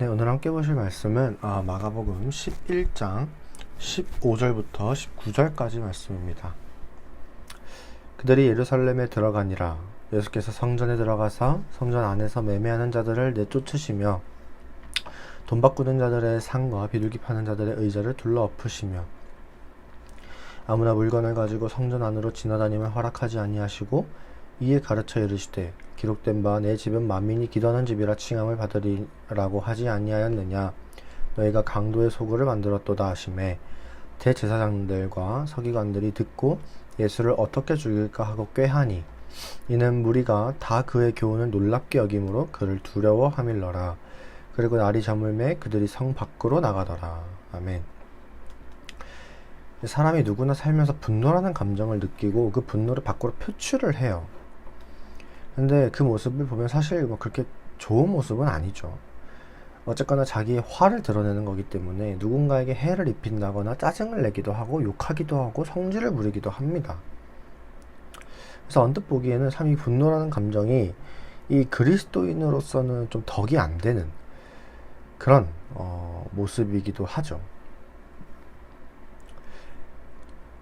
네, 오늘 함께 보실 말씀은 마가복음 11장 15절부터 19절까지 말씀입니다. 그들이 예루살렘에 들어가니라. 예수께서 성전에 들어가서 성전 안에서 매매하는 자들을 내쫓으시며 돈 바꾸는 자들의 상과 비둘기 파는 자들의 의자를 둘러 엎으시며 아무나 물건을 가지고 성전 안으로 지나다니면 허락하지 아니하시고 이에 가르쳐 이르시되 기록된 바 내 집은 만민이 기도하는 집이라 칭함을 받으리라고 하지 아니하였느냐. 너희가 강도의 소굴을 만들었도다 하시매 대제사장들과 서기관들이 듣고 예수를 어떻게 죽일까 하고 꾀하니 이는 무리가 다 그의 교훈을 놀랍게 여김으로 그를 두려워하밀러라. 그리고 날이 저물매 그들이 성 밖으로 나가더라. 아멘. 사람이 누구나 살면서 분노라는 감정을 느끼고 그 분노를 밖으로 표출을 해요. 근데 그 모습을 보면 사실 그렇게 좋은 모습은 아니죠. 어쨌거나 자기의 화를 드러내는 거기 때문에 누군가에게 해를 입힌다거나 짜증을 내기도 하고 욕하기도 하고 성질을 부리기도 합니다. 그래서 언뜻 보기에는 참 이 분노라는 감정이 이 그리스도인으로서는 좀 덕이 안 되는 그런 모습이기도 하죠.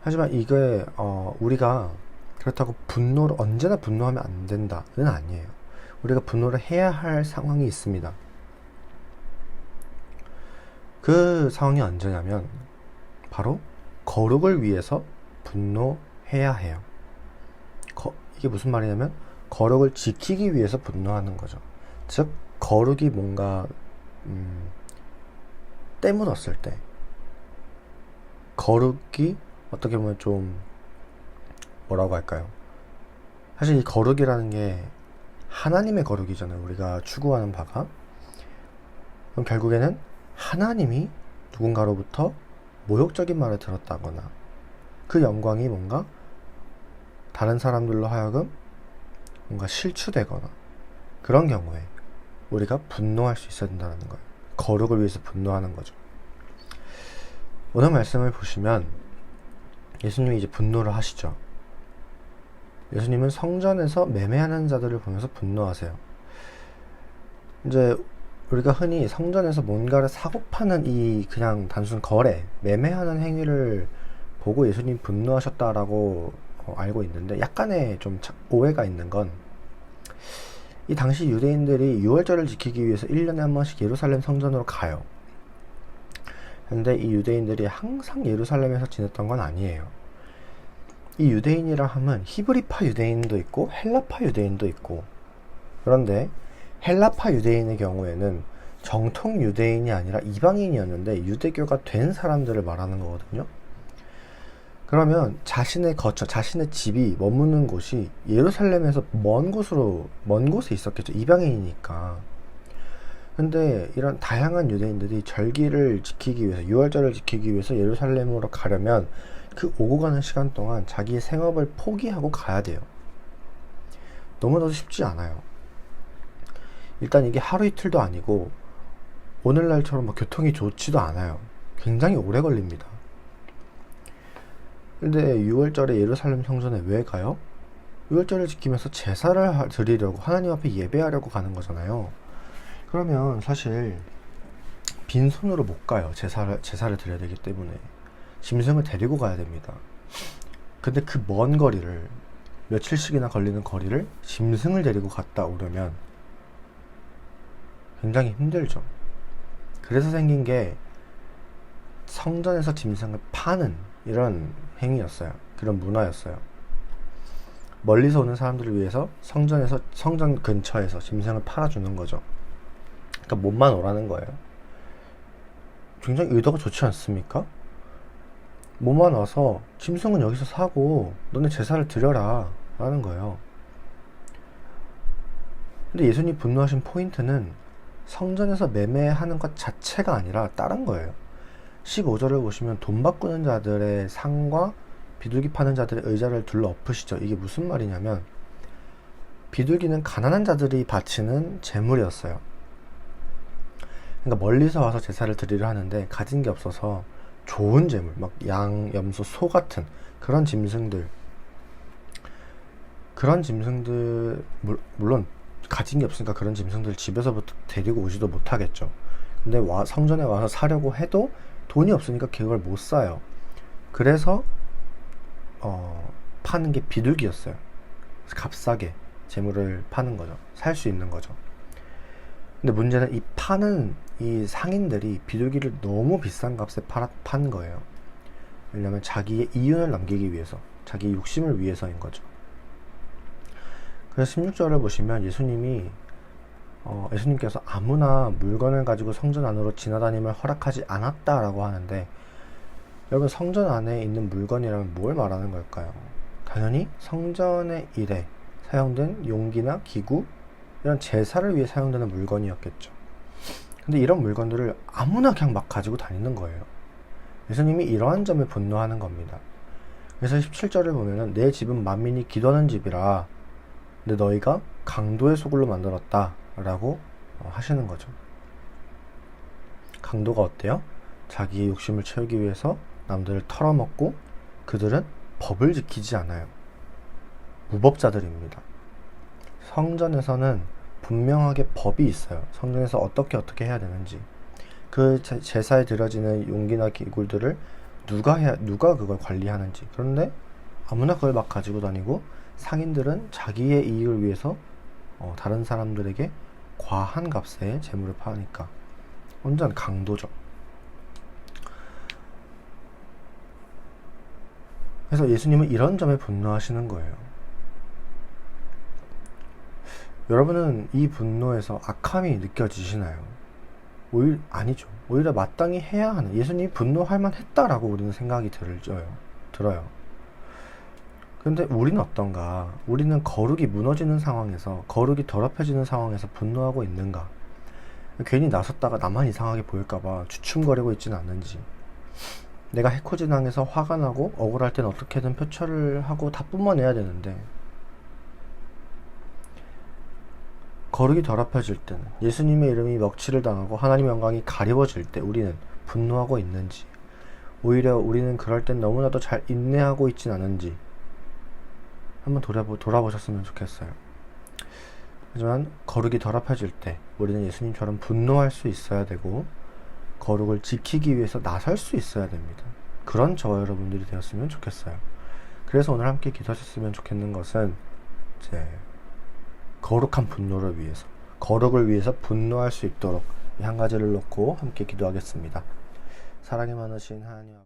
하지만 이게 우리가 그렇다고 분노를 언제나 분노하면 안 된다는 아니에요. 우리가 분노를 해야 할 상황이 있습니다. 그 상황이 언제냐면 바로 거룩을 위해서 분노해야 해요. 이게 무슨 말이냐면 거룩을 지키기 위해서 분노하는 거죠. 즉 거룩이 뭔가 때묻었을 때, 거룩이 어떻게 보면 좀 뭐라고 할까요? 사실 이 거룩이라는 게 하나님의 거룩이잖아요. 우리가 추구하는 바가. 그럼 결국에는 하나님이 누군가로부터 모욕적인 말을 들었다거나 그 영광이 뭔가 다른 사람들로 하여금 뭔가 실추되거나 그런 경우에 우리가 분노할 수 있어야 된다는 거예요. 거룩을 위해서 분노하는 거죠. 오늘 말씀을 보시면 예수님이 이제 분노를 하시죠. 예수님은 성전에서 매매하는 자들을 보면서 분노하세요. 이제 우리가 흔히 성전에서 뭔가를 사고 파는 이 그냥 단순 거래, 매매하는 행위를 보고 예수님 분노하셨다라고 알고 있는데 약간의 좀 오해가 있는 건 이 당시 유대인들이 유월절을 지키기 위해서 1년에 한 번씩 예루살렘 성전으로 가요. 근데 이 유대인들이 항상 예루살렘에서 지냈던 건 아니에요. 이 유대인이라 하면 히브리파 유대인도 있고 헬라파 유대인도 있고, 그런데 헬라파 유대인의 경우에는 정통 유대인이 아니라 이방인이었는데 유대교가 된 사람들을 말하는 거거든요. 그러면 자신의 거처, 자신의 집이 머무는 곳이 예루살렘에서 먼 곳에 있었겠죠. 이방인이니까. 근데 이런 다양한 유대인들이 절기를 지키기 위해서, 유월절을 지키기 위해서 예루살렘으로 가려면 그 오고 가는 시간 동안 자기의 생업을 포기하고 가야 돼요. 너무나도 쉽지 않아요. 일단 이게 하루 이틀도 아니고 오늘날처럼 교통이 좋지도 않아요. 굉장히 오래 걸립니다. 근데 6월절에 예루살렘 성전에 왜 가요? 6월절을 지키면서 제사를 드리려고, 하나님 앞에 예배하려고 가는 거잖아요. 그러면 사실 빈손으로 못 가요. 제사를 드려야 되기 때문에 짐승을 데리고 가야 됩니다. 근데 그 먼 거리를, 며칠씩이나 걸리는 거리를 짐승을 데리고 갔다 오려면 굉장히 힘들죠. 그래서 생긴 게 성전에서 짐승을 파는 이런 행위였어요. 그런 문화였어요. 멀리서 오는 사람들을 위해서 성전 근처에서 짐승을 팔아주는 거죠. 그러니까 몸만 오라는 거예요. 굉장히 의도가 좋지 않습니까? 몸만 와서 짐승은 여기서 사고 너네 제사를 드려라 라는 거예요. 근데 예수님 분노하신 포인트는 성전에서 매매하는 것 자체가 아니라 다른 거예요. 15절을 보시면 돈 바꾸는 자들의 상과 비둘기 파는 자들의 의자를 둘러 엎으시죠. 이게 무슨 말이냐면 비둘기는 가난한 자들이 바치는 재물이었어요. 그러니까 멀리서 와서 제사를 드리려 하는데 가진 게 없어서 좋은 재물, 막 양, 염소, 소 같은 그런 짐승들, 물론 가진 게 없으니까 그런 짐승들 집에서부터 데리고 오지도 못하겠죠. 근데 성전에 와서 사려고 해도 돈이 없으니까 그걸 못 사요. 그래서 파는 게 비둘기였어요. 값싸게 재물을 파는 거죠. 살 수 있는 거죠. 근데 문제는 이 파는 이 상인들이 비둘기를 너무 비싼 값에 판 거예요. 왜냐면 자기의 이윤을 남기기 위해서, 자기 욕심을 위해서인 거죠. 그래서 16절을 보시면 예수님께서 아무나 물건을 가지고 성전 안으로 지나다님을 허락하지 않았다라고 하는데, 여러분 성전 안에 있는 물건이라면 뭘 말하는 걸까요? 당연히 성전의 일에 사용된 용기나 기구, 이런 제사를 위해 사용되는 물건이었겠죠. 근데 이런 물건들을 아무나 그냥 막 가지고 다니는 거예요. 예수님이 이러한 점에 분노하는 겁니다. 그래서 17절을 보면은 내 집은 만민이 기도하는 집이라 근데 너희가 강도의 소굴로 만들었다 라고 하시는 거죠. 강도가 어때요? 자기의 욕심을 채우기 위해서 남들을 털어먹고, 그들은 법을 지키지 않아요. 무법자들입니다. 성전에서는 분명하게 법이 있어요. 성전에서 어떻게 해야 되는지. 그 제사에 드려지는 용기나 기구들을 누가 그걸 관리하는지. 그런데 아무나 그걸 막 가지고 다니고, 상인들은 자기의 이익을 위해서 다른 사람들에게 과한 값에 재물을 파니까 완전 강도죠. 그래서 예수님은 이런 점에 분노하시는 거예요. 여러분은 이 분노에서 악함이 느껴지시나요? 아니죠. 오히려 마땅히 해야 하는, 예수님이 분노할 만했다라고 우리는 생각이 들어요. 근데 우리는 어떤가? 우리는 거룩이 무너지는 상황에서, 거룩이 더럽혀지는 상황에서 분노하고 있는가? 괜히 나섰다가 나만 이상하게 보일까봐 주춤거리고 있지는 않는지, 내가 해코지 당해서 화가 나고 억울할 땐 어떻게든 표출을 하고 다 뿜어내야 되는데, 거룩이 더럽혀질 때는, 예수님의 이름이 먹칠을 당하고 하나님의 영광이 가리워질 때 우리는 분노하고 있는지, 오히려 우리는 그럴 땐 너무나도 잘 인내하고 있진 않은지 한번 돌아보셨으면 좋겠어요. 하지만 거룩이 더럽혀질 때 우리는 예수님처럼 분노할 수 있어야 되고, 거룩을 지키기 위해서 나설 수 있어야 됩니다. 그런 저와 여러분들이 되었으면 좋겠어요. 그래서 오늘 함께 기도하셨으면 좋겠는 것은, 거룩한 분노를 위해서, 거룩을 위해서 분노할 수 있도록 이 한 가지를 놓고 함께 기도하겠습니다. 사랑이 많으신 하나님 아버지,